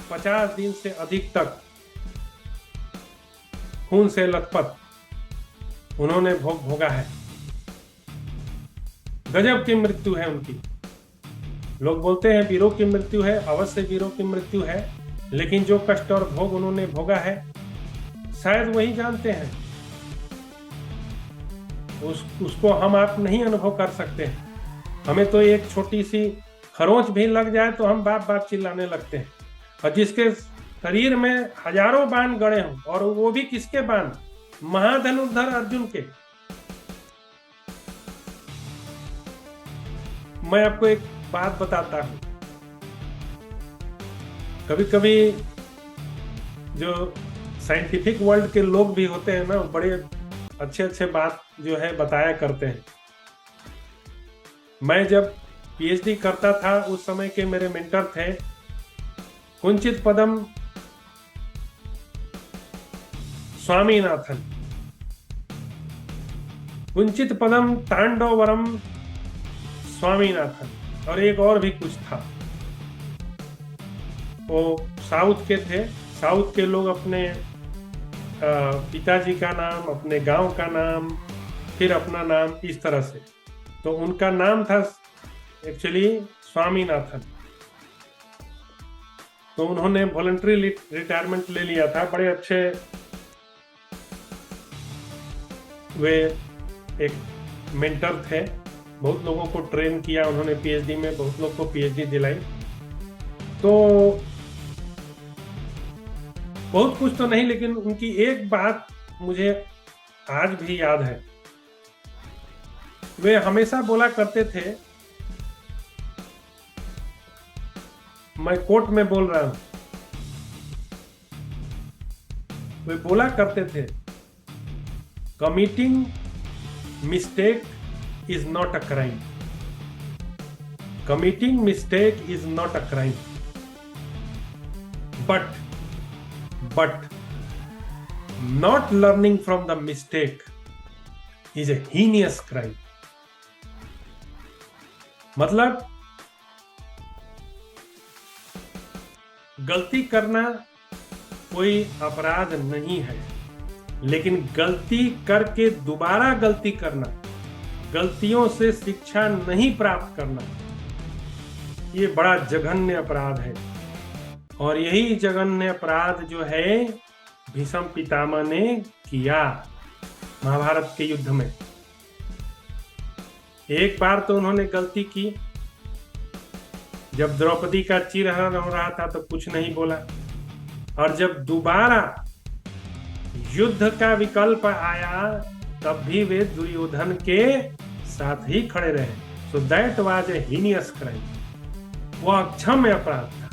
50 दिन से अधिक तक खून से लथपथ उन्होंने भोगा है। गजब की मृत्यु है उनकी। लोग बोलते हैं वीरों की मृत्यु है, अवश्य वीरों की मृत्यु है, लेकिन जो कष्ट और भोग उन्होंने भोगा है शायद वही जानते हैं। उसको हम आप नहीं अनुभव कर सकते हैं। हमें तो एक छोटी सी खरोंच भी लग जाए तो हम बाप बाप चिल्लाने लगते हैं, और जिसके शरीर में हजारों बाण गड़े हों, और वो भी किसके बाण? महाधनुर्धर अर्जुन के। मैं आपको एक बात बताता हूं। कभी कभी जो साइंटिफिक वर्ल्ड के लोग भी होते हैं ना, बड़े अच्छे अच्छे बात जो है बताया करते हैं। मैं जब पीएचडी करता था उस समय के मेरे मेंटर थे कुंचित पदम स्वामीनाथन, कुंचित पदम तांडवरम स्वामीनाथन, और एक और भी कुछ था। वो साउथ के थे। साउथ के लोग अपने पिताजी का नाम, अपने गांव का नाम, फिर अपना नाम, इस तरह से। तो उनका नाम था एक्चुअली स्वामीनाथन। तो उन्होंने वॉलंटरी रिटायरमेंट ले लिया था। बड़े अच्छे वे एक मेंटर थे, बहुत लोगों को ट्रेन किया उन्होंने पीएचडी में, बहुत लोग को पीएचडी दिलाई। तो बहुत कुछ तो नहीं, लेकिन उनकी एक बात मुझे आज भी याद है। वे हमेशा बोला करते थे, मैं कोर्ट में बोल रहा हूं, वे बोला करते थे, committing mistake is not a crime, committing mistake is not a crime, but not learning from the mistake is a heinous crime। मतलब गलती करना कोई अपराध नहीं है, लेकिन गलती करके दोबारा गलती करना, गलतियों से शिक्षा नहीं प्राप्त करना, ये बड़ा जघन्य अपराध है। और यही जघन्य अपराध जो है भीष्म पितामह ने किया महाभारत के युद्ध में। एक बार तो उन्होंने गलती की, जब द्रौपदी का चिरहरण हो रहा था तो कुछ नहीं बोला, और जब दोबारा युद्ध का विकल्प आया तब भी वे दुर्योधन के साथ ही खड़े रहे। So that was a heinous crime. वो अक्षम्य अपराध था,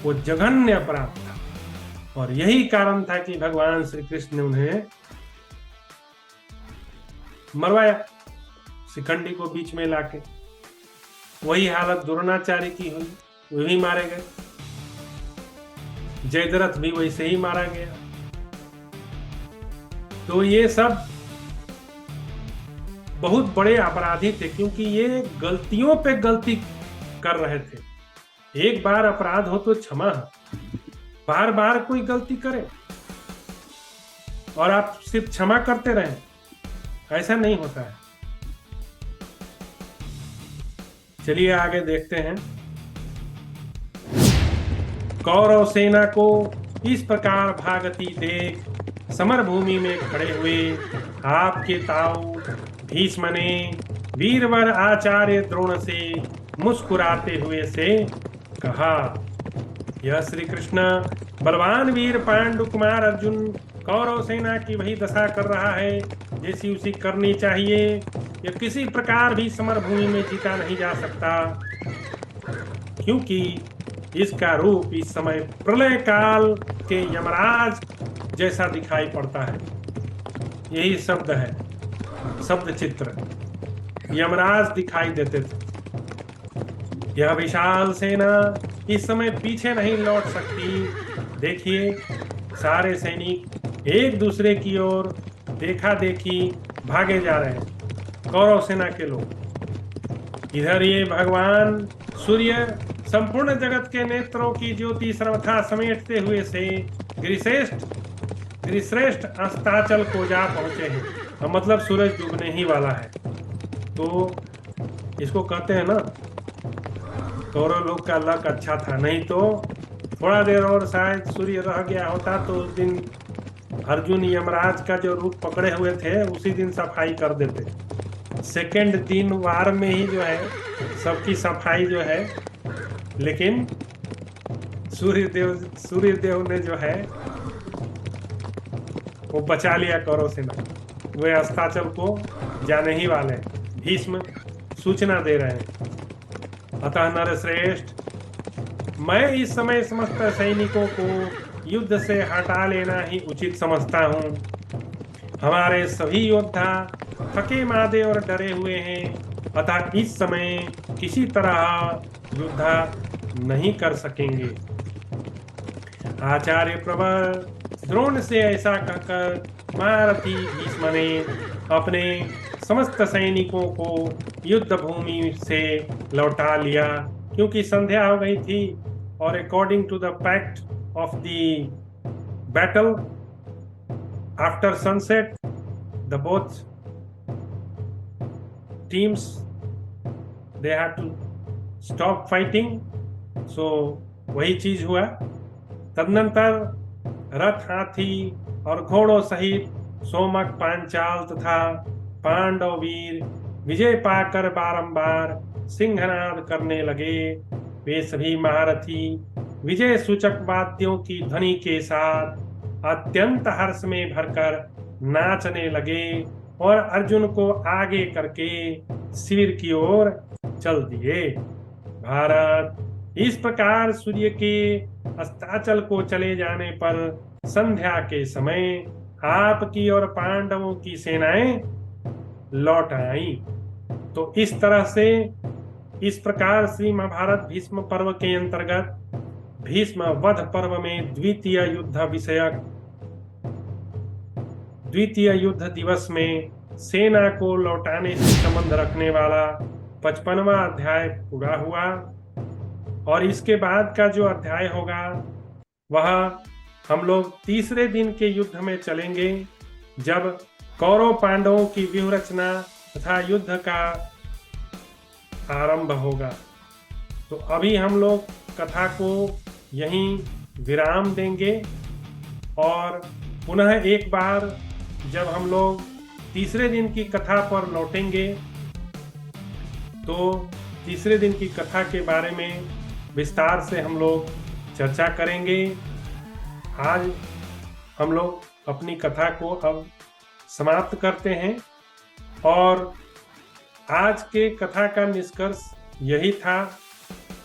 वो जघन्य अपराध था, और यही कारण था कि भगवान श्री कृष्ण ने उन्हें मरवाया, शिखंडी को बीच में लाके। वही हालत द्रोणाचार्य की हुई, वे भी मारे गए, जयद्रथ भी वैसे ही मारा गया। तो ये सब बहुत बड़े अपराधी थे, क्योंकि ये गलतियों पे गलती कर रहे थे। एक बार अपराध हो तो क्षमा, बार बार कोई गलती करे और आप सिर्फ क्षमा करते रहें, ऐसा नहीं होता है। चलिए आगे देखते हैं। कौरव सेना को इस प्रकार भागती देख समर भूमि में खड़े हुए आपके ताऊ भीष्म ने वीरवर आचार्य द्रोण से मुस्कुराते हुए से कहा, यह श्री कृष्ण बलवान वीर पांडु कुमार अर्जुन कौरव सेना की वही दशा कर रहा है जैसी उसी करनी चाहिए। यह किसी प्रकार भी समर भूमि में जीता नहीं जा सकता, क्योंकि इसका रूप इस समय प्रलय काल के यमराज जैसा दिखाई पड़ता है। यही शब्द है, शब्द चित्र, यमराज दिखाई देते थे। यह विशाल सेना इस समय पीछे नहीं लौट सकती। देखिए, सारे सैनिक एक दूसरे की ओर देखा देखी भागे जा रहे हैं, कौरव सेना के लोग। इधर ये भगवान सूर्य संपूर्ण जगत के नेत्रों की ज्योति सर्वथा समेटते हुए से गिरिश्रेष्ठ अस्ताचल को जा पहुंचे हैं। मतलब सूरज डूबने ही वाला है। तो इसको कहते हैं ना, कौरव लोग का लक अच्छा था, नहीं तो थोड़ा देर और शायद सूर्य रह गया होता तो उस दिन अर्जुन यमराज का जो रूप पकड़े हुए थे उसी दिन सफाई कर देते। सेकंड दिन वार में ही जो है सबकी सफाई जो है, लेकिन सूर्यदेव ने जो है वो बचा लिया कौरव सेना। वे अस्ताचल को जाने ही वाले हैं, भीष्म सूचना दे रहे हैं। अतः नरश्रेष्ठ, मैं इस समय समस्त सैनिकों को युद्ध से हटा लेना ही उचित समझता हूँ। हमारे सभी योद्धा थके मादे और डरे हुए हैं, अतः इस समय किसी तरह युद्ध नहीं कर सकेंगे। आचार्य प्रवर द्रोण से ऐसा कहकर महारथी भीष्म ने अपने समस्त सैनिकों को युद्ध भूमि से लौटा लिया, क्योंकि संध्या हो गई थी। और according to the pact of the battle after sunset the both teams they have to stop fighting. So वही चीज हुआ। तदनंतर रथ, हाथी और घोड़ों सहित सोमक, पांचाल तथा पांडव वीर विजय पाकर बारंबार सिंहनाद करने लगे। वे सभी महारथी विजय सूचक वाद्यों की ध्वनि के साथ अत्यंत हर्ष में भरकर नाचने लगे और अर्जुन को आगे करके शिविर की ओर चल दिए। भारत, इस प्रकार सूर्य के अस्ताचल को चले जाने पर संध्या के समय आपकी और पांडवों की सेनाएं लौट आई। तो इस तरह से, इस प्रकार श्री महाभारत भीष्म पर्व के अंतर्गत भीष्म वध पर्व में द्वितीय युद्ध दिवस में सेना को लौटाने से संबंध रखने वाला 55वां अध्याय पूरा हुआ। और इसके बाद का जो अध्याय होगा वह हम लोग तीसरे दिन के युद्ध में चलेंगे, जब कौरव पांडवों की व्यूह रचना तथा युद्ध का आरंभ होगा। तो अभी हम लोग कथा को यहीं विराम देंगे और पुनः एक बार जब हम लोग तीसरे दिन की कथा पर लौटेंगे तो तीसरे दिन की कथा के बारे में विस्तार से हम लोग चर्चा करेंगे। आज हम लोग अपनी कथा को अब समाप्त करते हैं और आज के कथा का निष्कर्ष यही था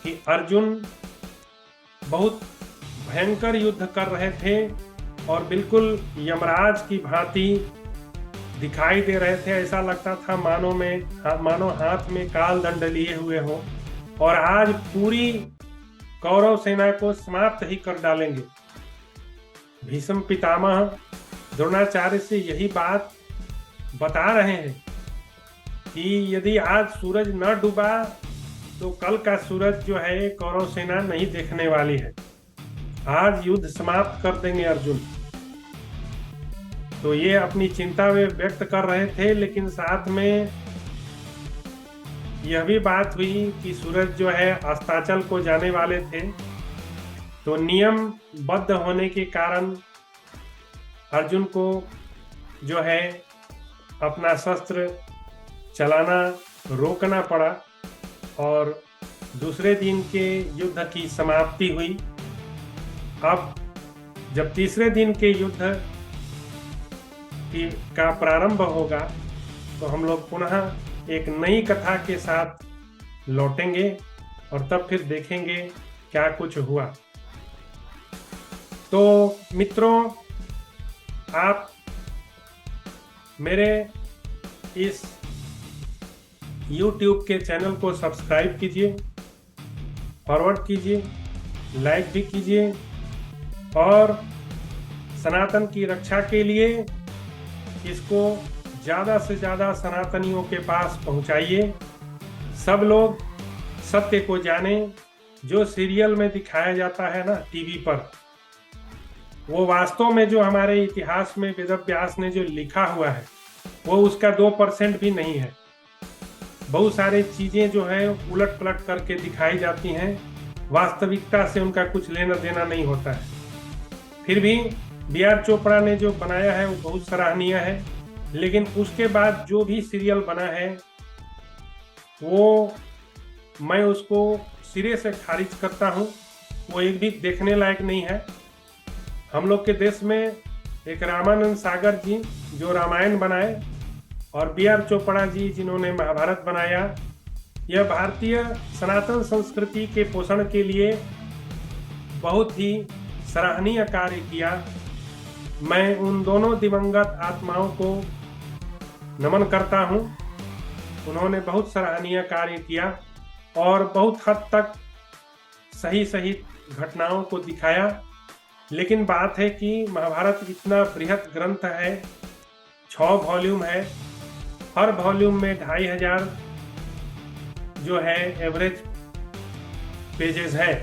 कि अर्जुन बहुत भयंकर युद्ध कर रहे थे और बिल्कुल यमराज की भांति दिखाई दे रहे थे। ऐसा लगता था मानो हाथ में काल दंड लिए हुए हो और आज पूरी कौरव सेना को समाप्त ही कर डालेंगे। भीष्म पितामह द्रोणाचार्य से यही बात बता रहे हैं कि यदि आज सूरज न डूबा तो कल का सूरज जो है कौरव सेना नहीं देखने वाली है। आज युद्ध समाप्त कर देंगे अर्जुन। तो ये अपनी चिंता वे व्यक्त कर रहे थे, लेकिन साथ में यह भी बात हुई कि सूरज जो है अस्ताचल को जाने वाले थे। तो नियमबद्ध होने के कारण अर्जुन को जो है अपना शस्त्र चलाना रोकना पड़ा और दूसरे दिन के युद्ध की समाप्ति हुई। अब जब तीसरे दिन के युद्ध का प्रारंभ होगा तो हम लोग पुनः एक नई कथा के साथ लौटेंगे और तब फिर देखेंगे क्या कुछ हुआ। तो मित्रों, आप मेरे इस YouTube के चैनल को सब्सक्राइब कीजिए, फॉरवर्ड कीजिए, लाइक भी कीजिए और सनातन की रक्षा के लिए इसको ज़्यादा से ज़्यादा सनातनियों के पास पहुंचाइए। सब लोग सत्य को जानें। जो सीरियल में दिखाया जाता है ना टीवी पर, वो वास्तव में जो हमारे इतिहास में वेदव्यास ने जो लिखा हुआ है वो उसका 2% भी नहीं है। बहुत सारी चीज़ें जो है उलट पलट करके दिखाई जाती हैं, वास्तविकता से उनका कुछ लेना देना नहीं होता है। फिर भी बी.आर. चोपड़ा ने जो बनाया है वो बहुत सराहनीय है, लेकिन उसके बाद जो भी सीरियल बना है वो मैं उसको सिरे से खारिज करता हूँ। वो एक भी देखने लायक नहीं है। हम लोग के देश में एक रामानंद सागर जी जो रामायण बनाए और बी.आर. चोपड़ा जी जिन्होंने महाभारत बनाया, यह भारतीय सनातन संस्कृति के पोषण के लिए बहुत ही सराहनीय कार्य किया। मैं उन दोनों दिवंगत आत्माओं को नमन करता हूँ। उन्होंने बहुत सराहनीय कार्य किया और बहुत हद तक सही सही घटनाओं को दिखाया। लेकिन बात है कि महाभारत इतना बृहत ग्रंथ है, 6 वॉल्यूम है, हर वॉल्यूम में 2500 जो है एवरेज पेजेस है।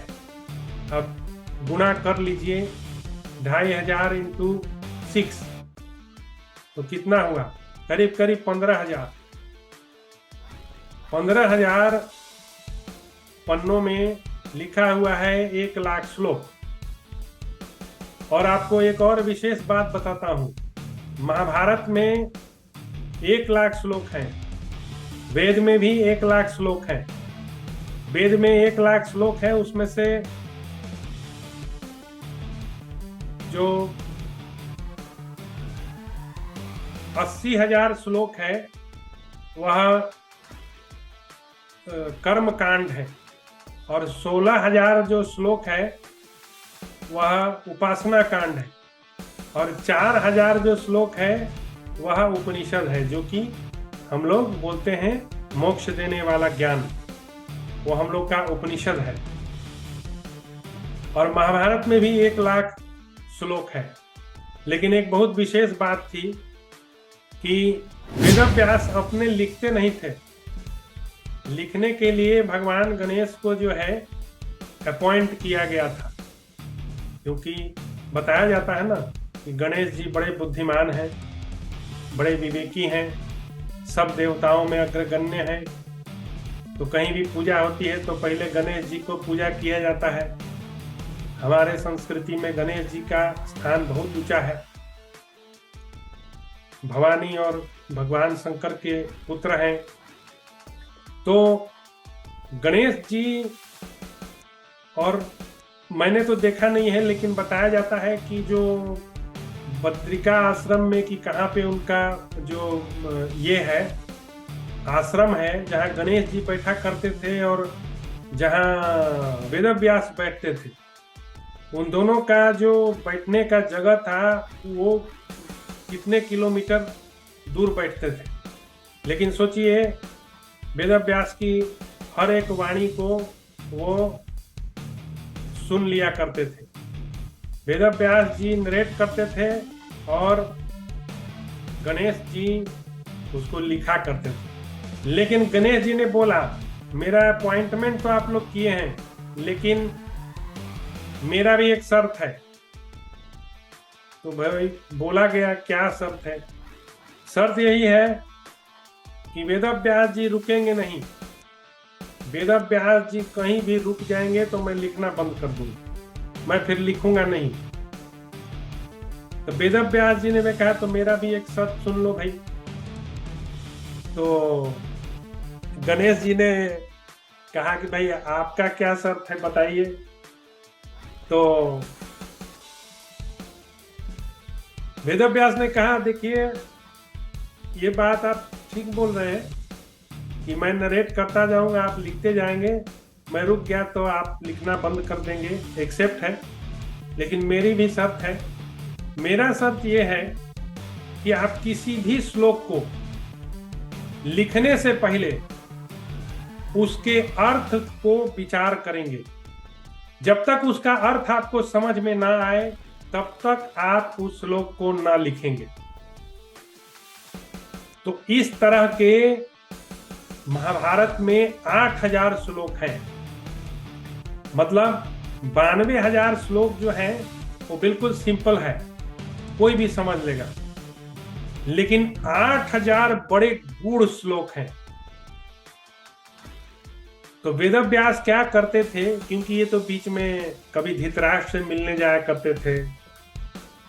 अब गुणा कर लीजिए 2500 इंटू 6 तो कितना हुआ, करीब करीब 15,000। 15,000 पन्नों में लिखा हुआ है 1 लाख श्लोक। और आपको एक और विशेष बात बताता हूँ, महाभारत में 1 लाख श्लोक हैं, वेद में भी 1 लाख श्लोक हैं। वेद में 1 लाख श्लोक है, उसमें से जो 80,000 श्लोक है वह कर्म कांड है, और 16,000 जो श्लोक है वह उपासना कांड है, और 4,000 जो श्लोक है वह उपनिषद है, जो कि हम लोग बोलते हैं मोक्ष देने वाला ज्ञान, वो हम लोग का उपनिषद है। और महाभारत में भी 1,00,000 श्लोक है। लेकिन एक बहुत विशेष बात थी कि वेदव्यास अपने लिखते नहीं थे। लिखने के लिए भगवान गणेश को जो है अपॉइंट किया गया था, क्योंकि बताया जाता है ना कि गणेश जी बड़े बुद्धिमान हैं, बड़े विवेकी हैं, सब देवताओं में अग्रगण्य हैं। तो कहीं भी पूजा होती है तो पहले गणेश जी को पूजा किया जाता है। हमारे संस्कृति में गणेश जी का स्थान बहुत ऊंचा है। भवानी और भगवान शंकर के पुत्र हैं। तो गणेश जी, और मैंने तो देखा नहीं है लेकिन बताया जाता है कि जो बद्रिका आश्रम में कि कहाँ पे उनका जो ये है आश्रम है जहाँ गणेश जी बैठा करते थे और जहाँ वेदव्यास बैठते थे, उन दोनों का जो बैठने का जगह था वो कितने किलोमीटर दूर बैठते थे। लेकिन सोचिए, वेदव्यास की हर एक वाणी को वो सुन लिया करते थे। वेदव्यास जी नरेट करते थे और गणेश जी उसको लिखा करते थे। लेकिन गणेश जी ने बोला, मेरा अपॉइंटमेंट तो आप लोग किए हैं, लेकिन मेरा भी एक शर्त है। तो भाई बोला गया, क्या शर्त है? शर्त यही है कि वेदव्यास जी रुकेंगे नहीं। वेदव्यास जी कहीं भी रुक जाएंगे तो मैं लिखना बंद कर दूंगा, मैं फिर लिखूंगा नहीं। तो वेदव्यास जी ने कहा, तो मेरा भी एक शर्त सुन लो भाई। तो गणेश जी ने कहा कि भाई आपका क्या शर्त है बताइए। तो वेदव्यास ने कहा, देखिए ये बात आप ठीक बोल रहे हैं कि मैं नरेट करता जाऊंगा, आप लिखते जाएंगे, मैं रुक गया तो आप लिखना बंद कर देंगे, एक्सेप्ट है। लेकिन मेरी भी शर्त है। मेरा शर्त ये है कि आप किसी भी श्लोक को लिखने से पहले उसके अर्थ को विचार करेंगे। जब तक उसका अर्थ आपको समझ में ना आए तब तक आप उस श्लोक को ना लिखेंगे। तो इस तरह के महाभारत में 8,000 श्लोक हैं। मतलब 92,000 श्लोक जो हैं वो बिल्कुल सिंपल है, कोई भी समझ लेगा। लेकिन 8,000 बड़े गूढ़ श्लोक हैं। तो वेदव्यास क्या करते थे, क्योंकि ये तो बीच में कभी धृतराष्ट्र से मिलने जाया करते थे,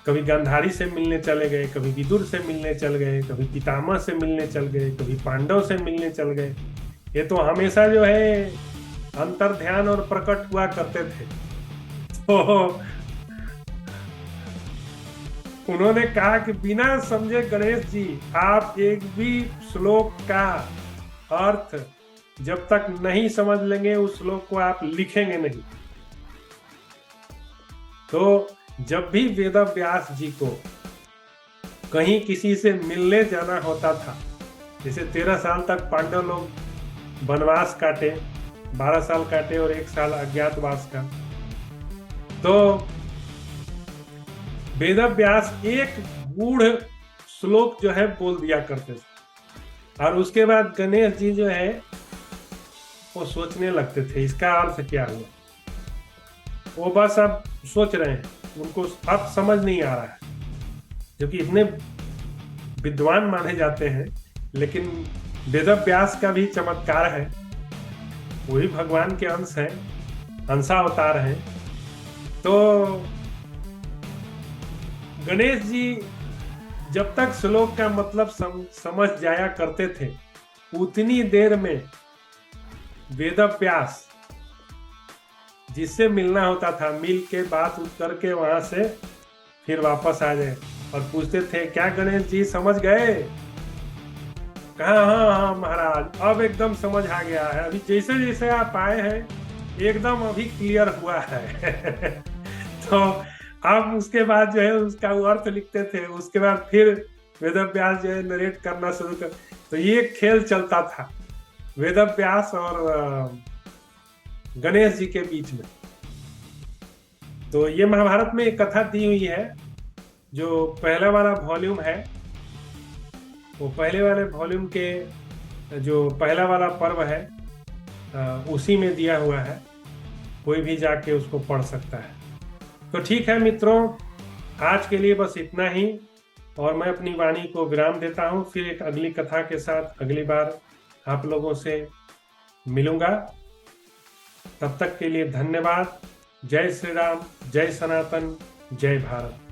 कभी गांधारी से मिलने चले गए, कभी विदुर से मिलने चल गए, कभी पितामह से मिलने चल गए, कभी पांडव से मिलने चल गए। ये तो हमेशा जो है अंतर्ध्यान और प्रकट हुआ करते थे। तो उन्होंने कहा कि बिना समझे गणेश जी, आप एक भी श्लोक का अर्थ जब तक नहीं समझ लेंगे उस श्लोक को आप लिखेंगे नहीं। तो जब भी वेदव्यास जी को कहीं किसी से मिलने जाना होता था, जैसे 13 साल तक पांडव लोग वनवास काटे, 12 साल काटे और 1 साल अज्ञातवास का, तो वेदव्यास एक गूढ़ श्लोक जो है बोल दिया करते थे, और उसके बाद गणेश जी जो है वो सोचने लगते थे इसका अर्थ क्या हुआ। वो बस अब सोच रहे हैं, उनको अब समझ नहीं आ रहा है, क्योंकि इतने विद्वान माने जाते हैं। लेकिन वेदव्यास का भी चमत्कार है, वही भगवान के अंश हैं, अंशावतार हैं। तो गणेश जी जब तक श्लोक का मतलब समझ जाया करते थे, उतनी देर में वेदव्यास जिससे मिलना होता था, मिल के बात करके वहां से फिर वापस आ जाए। और पूछते थे, क्या गणेश जी समझ गए? कहा, हाँ हाँ महाराज, अब एकदम समझ आ गया है, अभी जैसे जैसे आप आए हैं एकदम अभी क्लियर हुआ है। तो आप उसके बाद जो है उसका वो अर्थ लिखते थे, उसके बाद फिर वेद व्यास जो है नरेट करना शुरू कर। तो ये खेल चलता था वेद व्यास और गणेश जी के बीच में। तो ये महाभारत में एक कथा दी हुई है, जो पहला वाला वॉल्यूम है, वो पहले वाले वॉल्यूम के जो पहला वाला पर्व है उसी में दिया हुआ है, कोई भी जाके उसको पढ़ सकता है। तो ठीक है मित्रों, आज के लिए बस इतना ही, और मैं अपनी वाणी को विराम देता हूँ। फिर एक अगली कथा के साथ अगली बार आप लोगों से मिलूंगा। तब तक के लिए धन्यवाद। जय श्री राम, जय सनातन, जय भारत।